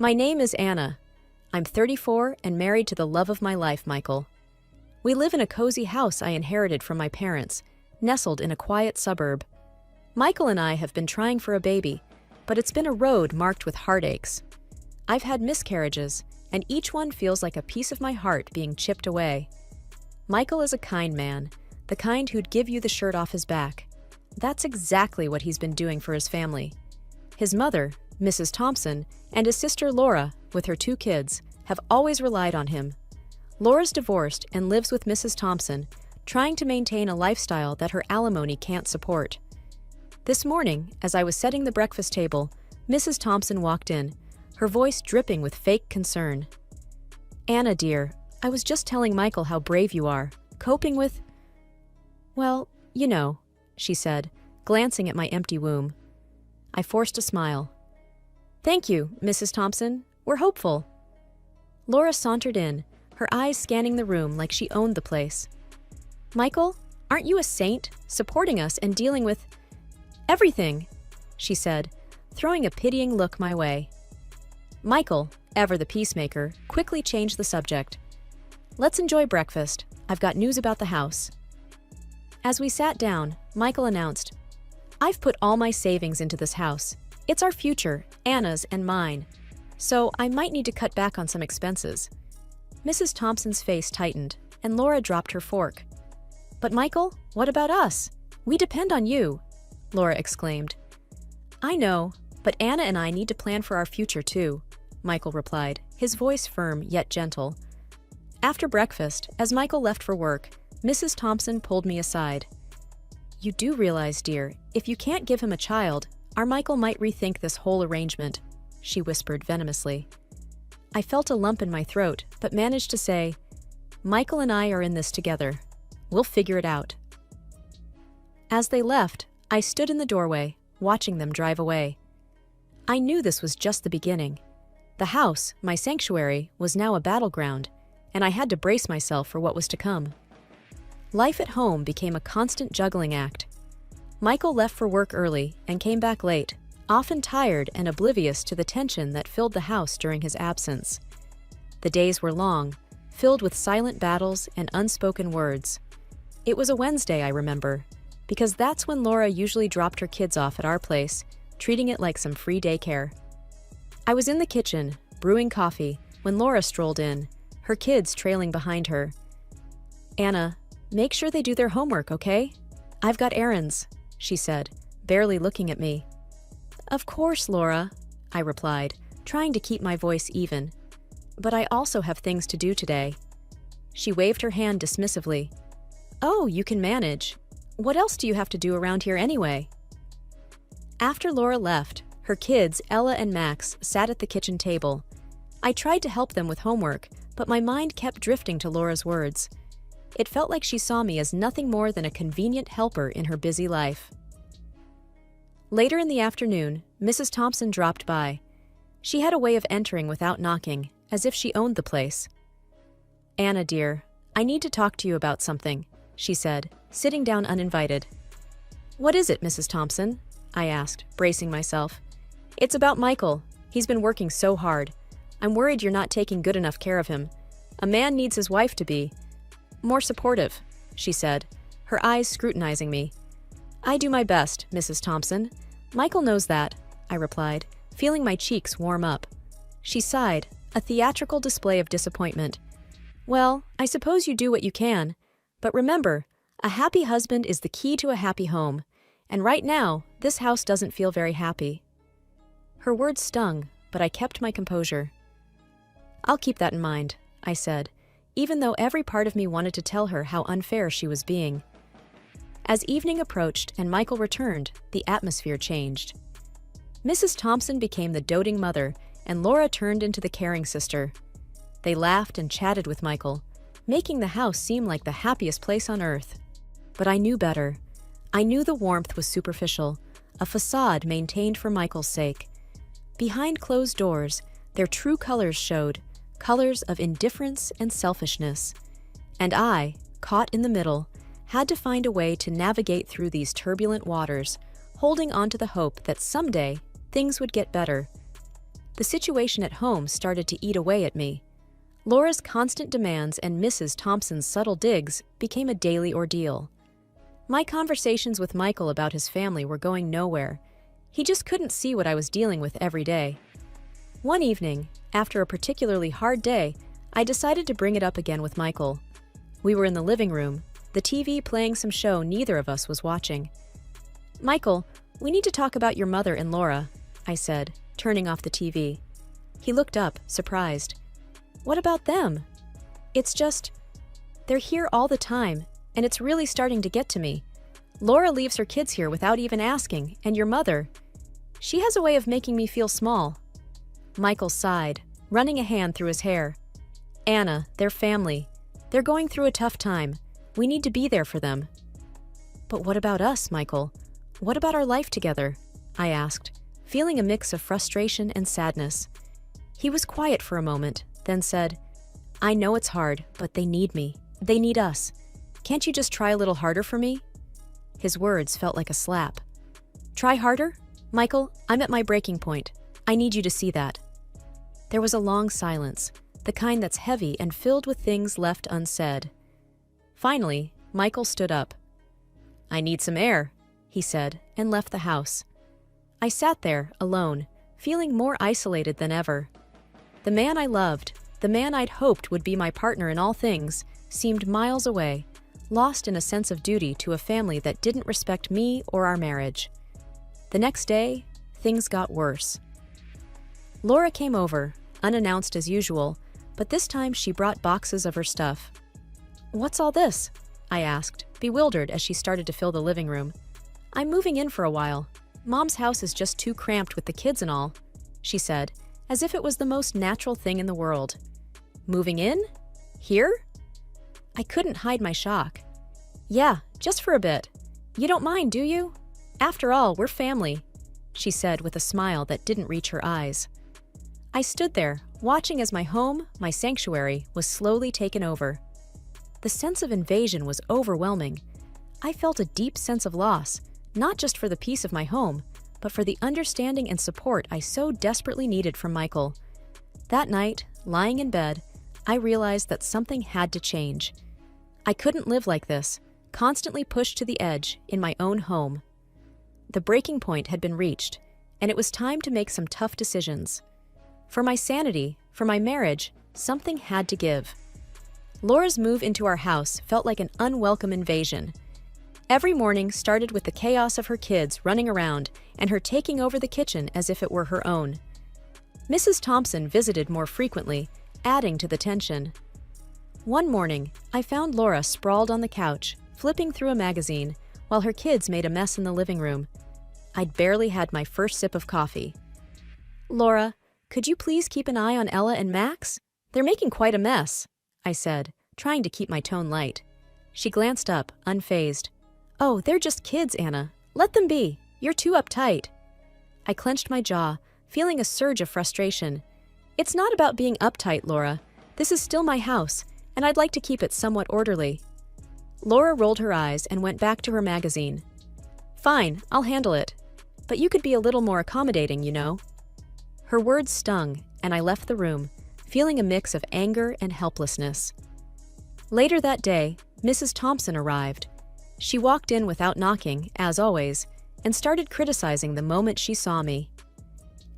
My name is Anna. I'm 34 and married to the love of my life, Michael. We live in a cozy house I inherited from my parents, nestled in a quiet suburb. Michael and I have been trying for a baby, but it's been a road marked with heartaches. I've had miscarriages, and each one feels like a piece of my heart being chipped away. Michael is a kind man, the kind who'd give you the shirt off his back. That's exactly what he's been doing for his family. His mother, Mrs. Thompson, and his sister Laura, with her 2 kids, have always relied on him. Laura's divorced and lives with Mrs. Thompson, trying to maintain a lifestyle that her alimony can't support. This morning, as I was setting the breakfast table, Mrs. Thompson walked in, her voice dripping with fake concern. "Anna, dear, I was just telling Michael how brave you are, coping with—" "Well, you know," she said, glancing at my empty womb. I forced a smile. "Thank you, Mrs. Thompson. We're hopeful." Laura sauntered in, her eyes scanning the room like she owned the place. "Michael, aren't you a saint, supporting us and dealing with everything?" she said, throwing a pitying look my way. Michael, ever the peacemaker, quickly changed the subject. "Let's enjoy breakfast. I've got news about the house." As we sat down, Michael announced, "I've put all my savings into this house. It's our future, Anna's and mine. So I might need to cut back on some expenses." Mrs. Thompson's face tightened, and Laura dropped her fork. "But Michael, what about us? We depend on you," Laura exclaimed. "I know, but Anna and I need to plan for our future too," Michael replied, his voice firm yet gentle. After breakfast, as Michael left for work, Mrs. Thompson pulled me aside. "You do realize, dear, if you can't give him a child, our Michael might rethink this whole arrangement," she whispered venomously. I felt a lump in my throat, but managed to say, "Michael and I are in this together. We'll figure it out." As they left, I stood in the doorway, watching them drive away. I knew this was just the beginning. The house, my sanctuary, was now a battleground, and I had to brace myself for what was to come. Life at home became a constant juggling act. Michael left for work early and came back late, often tired and oblivious to the tension that filled the house during his absence. The days were long, filled with silent battles and unspoken words. It was a Wednesday, I remember, because that's when Laura usually dropped her kids off at our place, treating it like some free daycare. I was in the kitchen, brewing coffee, when Laura strolled in, her kids trailing behind her. "Anna, make sure they do their homework, okay? I've got errands," she said, barely looking at me. "Of course, Laura," I replied, trying to keep my voice even. "But I also have things to do today." She waved her hand dismissively. "Oh, you can manage. What else do you have to do around here anyway?" After Laura left, her kids, Ella and Max, sat at the kitchen table. I tried to help them with homework, but my mind kept drifting to Laura's words. It felt like she saw me as nothing more than a convenient helper in her busy life. Later in the afternoon, Mrs. Thompson dropped by. She had a way of entering without knocking, as if she owned the place. "Anna, dear, I need to talk to you about something," she said, sitting down uninvited. "What is it, Mrs. Thompson?" I asked, bracing myself. "It's about Michael. He's been working so hard. I'm worried you're not taking good enough care of him. A man needs his wife to be more supportive," she said, her eyes scrutinizing me. "I do my best, Mrs. Thompson. Michael knows that," I replied, feeling my cheeks warm up. She sighed, a theatrical display of disappointment. "Well, I suppose you do what you can. But remember, a happy husband is the key to a happy home. And right now, this house doesn't feel very happy." Her words stung, but I kept my composure. "I'll keep that in mind," I said, even though every part of me wanted to tell her how unfair she was being. As evening approached and Michael returned, the atmosphere changed. Mrs. Thompson became the doting mother, and Laura turned into the caring sister. They laughed and chatted with Michael, making the house seem like the happiest place on earth. But I knew better. I knew the warmth was superficial, a facade maintained for Michael's sake. Behind closed doors, their true colors showed, colors of indifference and selfishness. And I, caught in the middle, had to find a way to navigate through these turbulent waters, holding on to the hope that someday things would get better. The situation at home started to eat away at me. Laura's constant demands and Mrs. Thompson's subtle digs became a daily ordeal. My conversations with Michael about his family were going nowhere. He just couldn't see what I was dealing with every day. One evening, after a particularly hard day, I decided to bring it up again with Michael. We were in the living room, the TV playing some show neither of us was watching. "Michael, we need to talk about your mother and Laura," I said, turning off the TV. He looked up, surprised. "What about them?" "It's just, they're here all the time, and it's really starting to get to me. Laura leaves her kids here without even asking, and your mother, she has a way of making me feel small." Michael sighed, running a hand through his hair. "Anna, they're family. They're going through a tough time. We need to be there for them." "But what about us, Michael? What about our life together?" I asked, feeling a mix of frustration and sadness. He was quiet for a moment, then said, "I know it's hard, but they need me. They need us. Can't you just try a little harder for me?" His words felt like a slap. "Try harder? Michael, I'm at my breaking point. I need you to see that." There was a long silence, the kind that's heavy and filled with things left unsaid. Finally, Michael stood up. "I need some air," he said, and left the house. I sat there, alone, feeling more isolated than ever. The man I loved, the man I'd hoped would be my partner in all things, seemed miles away, lost in a sense of duty to a family that didn't respect me or our marriage. The next day, things got worse. Laura came over, unannounced as usual, but this time she brought boxes of her stuff. "What's all this?" I asked, bewildered as she started to fill the living room. "I'm moving in for a while. Mom's house is just too cramped with the kids and all," she said, as if it was the most natural thing in the world. "Moving in? Here?" I couldn't hide my shock. "Yeah, just for a bit. You don't mind, do you? After all, we're family," she said with a smile that didn't reach her eyes. I stood there, watching as my home, my sanctuary, was slowly taken over. The sense of invasion was overwhelming. I felt a deep sense of loss, not just for the peace of my home, but for the understanding and support I so desperately needed from Michael. That night, lying in bed, I realized that something had to change. I couldn't live like this, constantly pushed to the edge in my own home. The breaking point had been reached, and it was time to make some tough decisions. For my sanity, for my marriage, something had to give. Laura's move into our house felt like an unwelcome invasion. Every morning started with the chaos of her kids running around and her taking over the kitchen as if it were her own. Mrs. Thompson visited more frequently, adding to the tension. One morning, I found Laura sprawled on the couch, flipping through a magazine, while her kids made a mess in the living room. I'd barely had my first sip of coffee. "Laura, could you please keep an eye on Ella and Max? They're making quite a mess," I said, trying to keep my tone light. She glanced up, unfazed. "Oh, they're just kids, Anna. Let them be. You're too uptight." I clenched my jaw, feeling a surge of frustration. "It's not about being uptight, Laura. This is still my house, and I'd like to keep it somewhat orderly." Laura rolled her eyes and went back to her magazine. "Fine, I'll handle it. But you could be a little more accommodating, you know." Her words stung, and I left the room, feeling a mix of anger and helplessness. Later that day, Mrs. Thompson arrived. She walked in without knocking, as always, and started criticizing the moment she saw me.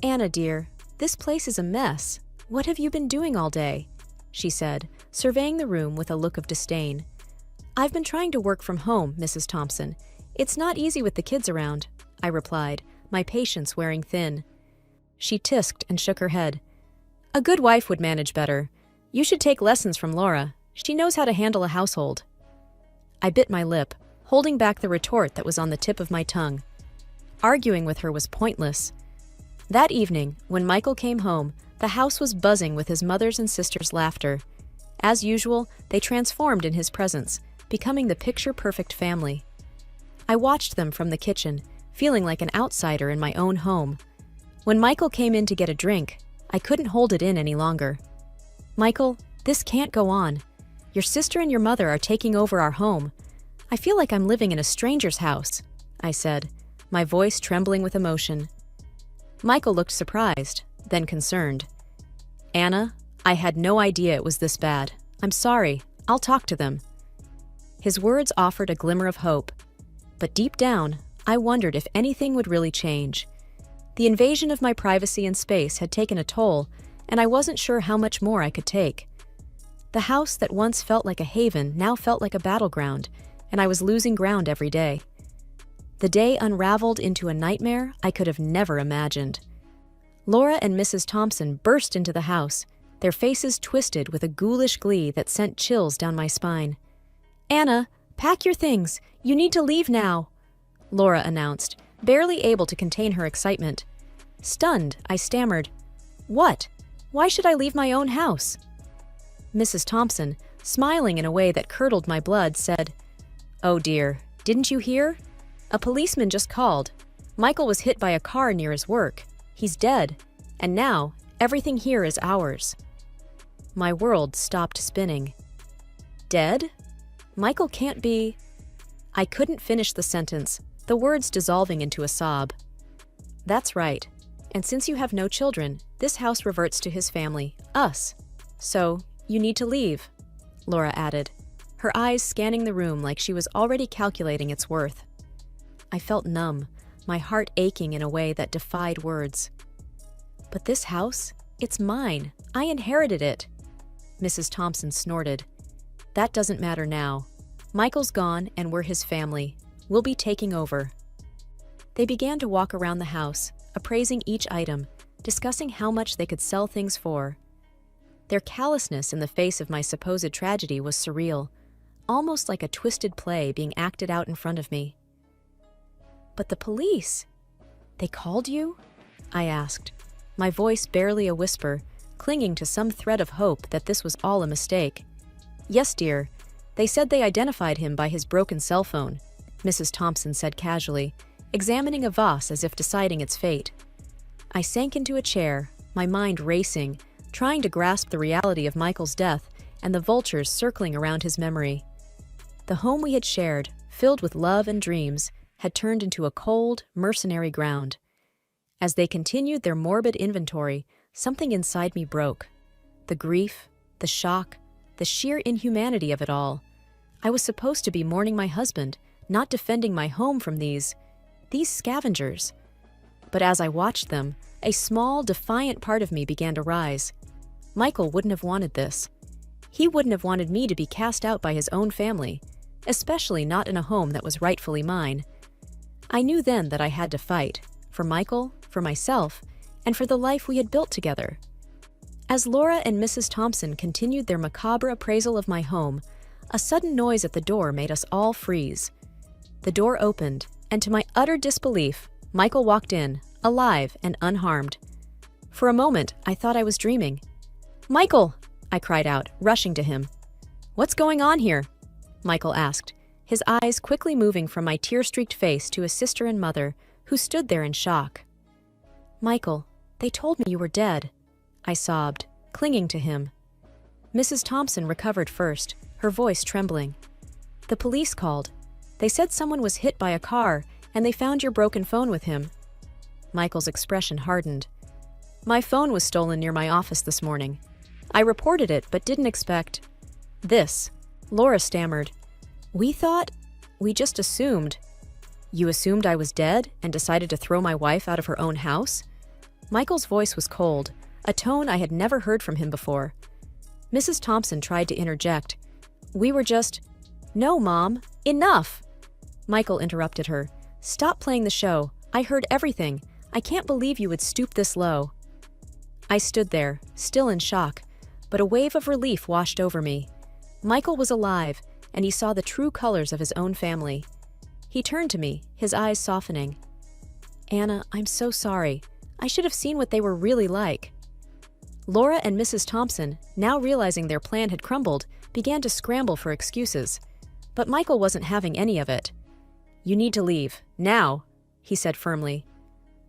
"Anna, dear, this place is a mess. What have you been doing all day?" she said, surveying the room with a look of disdain. "I've been trying to work from home, Mrs. Thompson. It's not easy with the kids around," I replied, my patience wearing thin. She tisked and shook her head. "A good wife would manage better. You should take lessons from Laura. She knows how to handle a household." I bit my lip, holding back the retort that was on the tip of my tongue. Arguing with her was pointless. That evening, when Michael came home, the house was buzzing with his mother's and sister's laughter. As usual, they transformed in his presence, becoming the picture-perfect family. I watched them from the kitchen, feeling like an outsider in my own home. When Michael came in to get a drink, I couldn't hold it in any longer. "Michael, this can't go on. Your sister and your mother are taking over our home. I feel like I'm living in a stranger's house," I said, my voice trembling with emotion. Michael looked surprised, then concerned. "Anna, I had no idea it was this bad. I'm sorry. I'll talk to them." His words offered a glimmer of hope, but deep down, I wondered if anything would really change. The invasion of my privacy and space had taken a toll, and I wasn't sure how much more I could take. The house that once felt like a haven now felt like a battleground, and I was losing ground every day. The day unraveled into a nightmare I could have never imagined. Laura and Mrs. Thompson burst into the house, their faces twisted with a ghoulish glee that sent chills down my spine. "Anna, pack your things. You need to leave now," Laura announced, barely able to contain her excitement. Stunned, I stammered, "What? Why should I leave my own house?" Mrs. Thompson, smiling in a way that curdled my blood, said, "Oh dear, didn't you hear? A policeman just called. Michael was hit by a car near his work. He's dead, and now everything here is ours." My world stopped spinning. "Dead? Michael can't be—" I couldn't finish the sentence, the words dissolving into a sob. "That's right. And since you have no children, this house reverts to his family, us. So, you need to leave," Laura added, her eyes scanning the room like she was already calculating its worth. I felt numb, my heart aching in a way that defied words. "But this house, it's mine. I inherited it." Mrs. Thompson snorted. "That doesn't matter now. Michael's gone and we're his family. We'll be taking over." They began to walk around the house, appraising each item, discussing how much they could sell things for. Their callousness in the face of my supposed tragedy was surreal, almost like a twisted play being acted out in front of me. "But the police? They called you?" I asked, my voice barely a whisper, clinging to some thread of hope that this was all a mistake. "Yes, dear. They said they identified him by his broken cell phone," Mrs. Thompson said casually, examining a vase as if deciding its fate. I sank into a chair, my mind racing, trying to grasp the reality of Michael's death and the vultures circling around his memory. The home we had shared, filled with love and dreams, had turned into a cold, mercenary ground. As they continued their morbid inventory, something inside me broke. The grief, the shock, the sheer inhumanity of it all. I was supposed to be mourning my husband, not defending my home from these scavengers. But as I watched them, a small, defiant part of me began to rise. Michael wouldn't have wanted this. He wouldn't have wanted me to be cast out by his own family, especially not in a home that was rightfully mine. I knew then that I had to fight, for Michael, for myself, and for the life we had built together. As Laura and Mrs. Thompson continued their macabre appraisal of my home, a sudden noise at the door made us all freeze. The door opened, and to my utter disbelief, Michael walked in, alive and unharmed. For a moment, I thought I was dreaming. "Michael!" I cried out, rushing to him. "What's going on here?" Michael asked, his eyes quickly moving from my tear-streaked face to his sister and mother, who stood there in shock. "Michael, they told me you were dead," I sobbed, clinging to him. Mrs. Thompson recovered first, her voice trembling. "The police called. They said someone was hit by a car, and they found your broken phone with him." Michael's expression hardened. "My phone was stolen near my office this morning. I reported it, but didn't expect this." Laura stammered. We just assumed." "You assumed I was dead and decided to throw my wife out of her own house?" Michael's voice was cold, a tone I had never heard from him before. Mrs. Thompson tried to interject. "We were just—" "No, Mom, enough!" Michael interrupted her. "Stop playing the show. I heard everything. I can't believe you would stoop this low." I stood there, still in shock, but a wave of relief washed over me. Michael was alive, and he saw the true colors of his own family. He turned to me, his eyes softening. "Anna, I'm so sorry. I should have seen what they were really like." Laura and Mrs. Thompson, now realizing their plan had crumbled, began to scramble for excuses. But Michael wasn't having any of it. "You need to leave, now," he said firmly.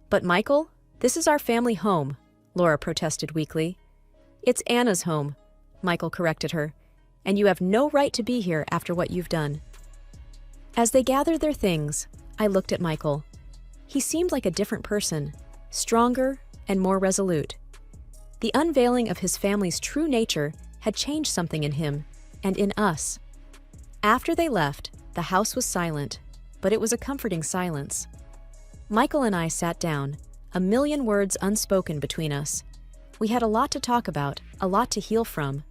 "But Michael, this is our family home," Laura protested weakly. "It's Anna's home," Michael corrected her, "and you have no right to be here after what you've done." As they gathered their things, I looked at Michael. He seemed like a different person, stronger and more resolute. The unveiling of his family's true nature had changed something in him and in us. After they left, the house was silent, but it was a comforting silence. Michael and I sat down, a million words unspoken between us. We had a lot to talk about, a lot to heal from.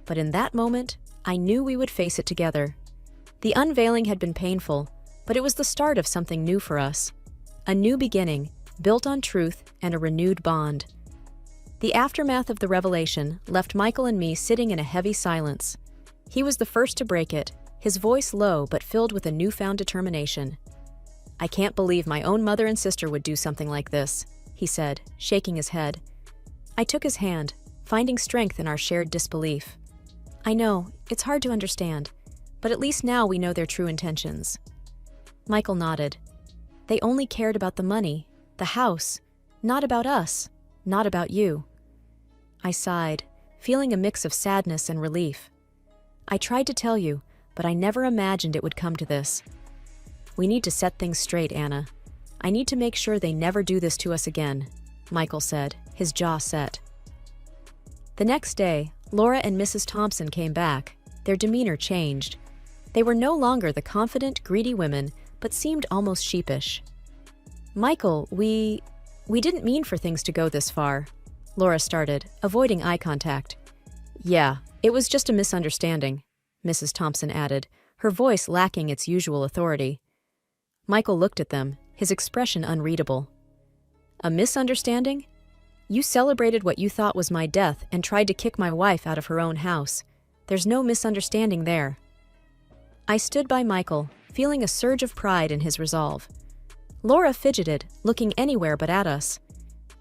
But in that moment, I knew we would face it together. The unveiling had been painful, but it was the start of something new for us. A new beginning, built on truth and a renewed bond. The aftermath of the revelation left Michael and me sitting in a heavy silence. He was the first to break it, his voice low but filled with a newfound determination. "I can't believe my own mother and sister would do something like this," he said, shaking his head. I took his hand, finding strength in our shared disbelief. "I know, it's hard to understand, but at least now we know their true intentions." Michael nodded. "They only cared about the money, the house, not about us, not about you." I sighed, feeling a mix of sadness and relief. "I tried to tell you, but I never imagined it would come to this. We need to set things straight, Anna. I need to make sure they never do this to us again," Michael said, his jaw set. The next day, Laura and Mrs. Thompson came back. Their demeanor changed. They were no longer the confident, greedy women, but seemed almost sheepish. "Michael, we didn't mean for things to go this far," Laura started, avoiding eye contact. "Yeah, it was just a misunderstanding," Mrs. Thompson added, her voice lacking its usual authority. Michael looked at them, his expression unreadable. "A misunderstanding? You celebrated what you thought was my death and tried to kick my wife out of her own house. There's no misunderstanding there." I stood by Michael, feeling a surge of pride in his resolve. Laura fidgeted, looking anywhere but at us.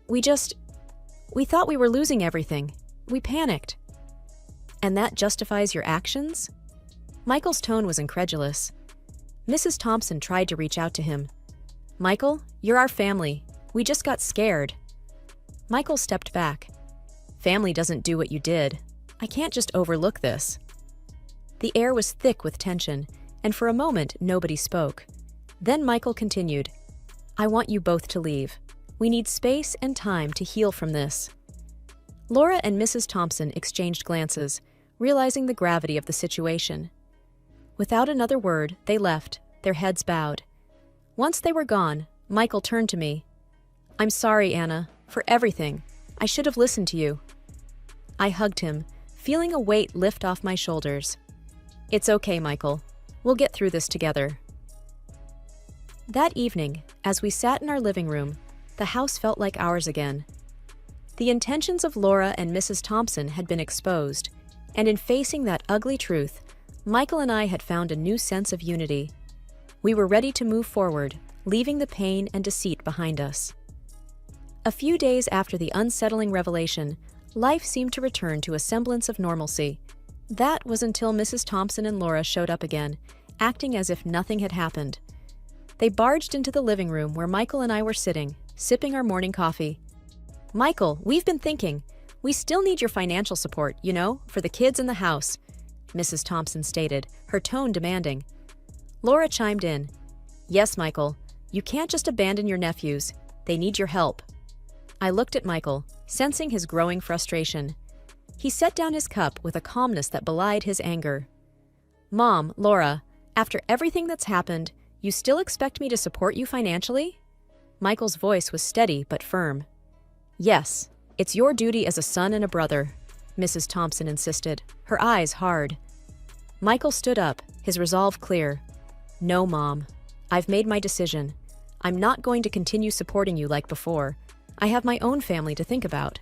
We thought we were losing everything. We panicked." "And that justifies your actions?" Michael's tone was incredulous. Mrs. Thompson tried to reach out to him. "Michael, you're our family. We just got scared." Michael stepped back. "Family doesn't do what you did. I can't just overlook this." The air was thick with tension, and for a moment nobody spoke. Then Michael continued, "I want you both to leave. We need space and time to heal from this." Laura and Mrs. Thompson exchanged glances, realizing the gravity of the situation. Without another word, they left, their heads bowed. Once they were gone, Michael turned to me. "I'm sorry, Anna, for everything. I should have listened to you." I hugged him, feeling a weight lift off my shoulders. "It's okay, Michael. We'll get through this together." That evening, as we sat in our living room, the house felt like ours again. The intentions of Laura and Mrs. Thompson had been exposed, and in facing that ugly truth, Michael and I had found a new sense of unity. We were ready to move forward, leaving the pain and deceit behind us. A few days after the unsettling revelation, life seemed to return to a semblance of normalcy. That was until Mrs. Thompson and Laura showed up again, acting as if nothing had happened. They barged into the living room where Michael and I were sitting, sipping our morning coffee. "Michael, we've been thinking. We still need your financial support, for the kids and the house," Mrs. Thompson stated, her tone demanding. Laura chimed in. "Yes, Michael. You can't just abandon your nephews. They need your help." I looked at Michael, sensing his growing frustration. He set down his cup with a calmness that belied his anger. "Mom, Laura, after everything that's happened, you still expect me to support you financially?" Michael's voice was steady but firm. "Yes, it's your duty as a son and a brother," Mrs. Thompson insisted, her eyes hard. Michael stood up, his resolve clear. "No, Mom. I've made my decision. I'm not going to continue supporting you like before. I have my own family to think about."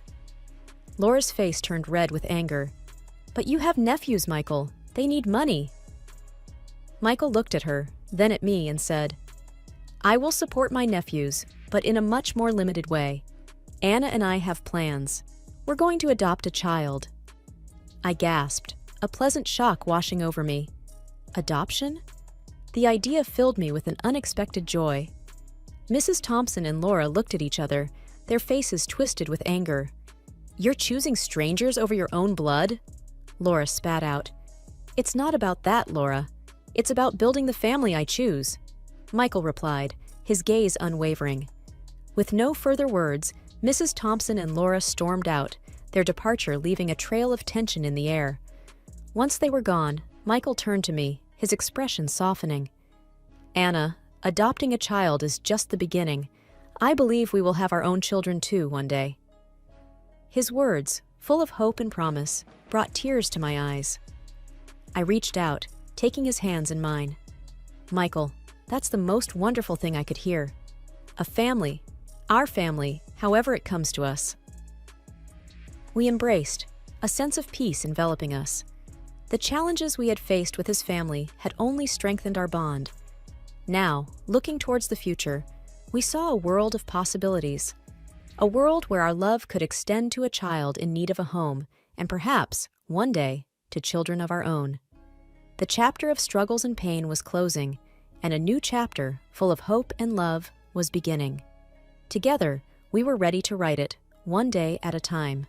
Laura's face turned red with anger. "But you have nephews, Michael. They need money." Michael looked at her, then at me and said, "I will support my nephews, but in a much more limited way. Anna and I have plans. We're going to adopt a child." I gasped, a pleasant shock washing over me. Adoption? The idea filled me with an unexpected joy. Mrs. Thompson and Laura looked at each other, their faces twisted with anger. "You're choosing strangers over your own blood?" Laura spat out. "It's not about that, Laura. It's about building the family I choose," Michael replied, his gaze unwavering. With no further words, Mrs. Thompson and Laura stormed out, their departure leaving a trail of tension in the air. Once they were gone, Michael turned to me, his expression softening. "Anna, adopting a child is just the beginning. I believe we will have our own children too one day." His words, full of hope and promise, brought tears to my eyes. I reached out, taking his hands in mine. "Michael, that's the most wonderful thing I could hear. A family, our family, however it comes to us." We embraced, a sense of peace enveloping us. The challenges we had faced with his family had only strengthened our bond. Now, looking towards the future, we saw a world of possibilities. A world where our love could extend to a child in need of a home, and perhaps, one day, to children of our own. The chapter of struggles and pain was closing, and a new chapter, full of hope and love, was beginning. Together, we were ready to write it, one day at a time.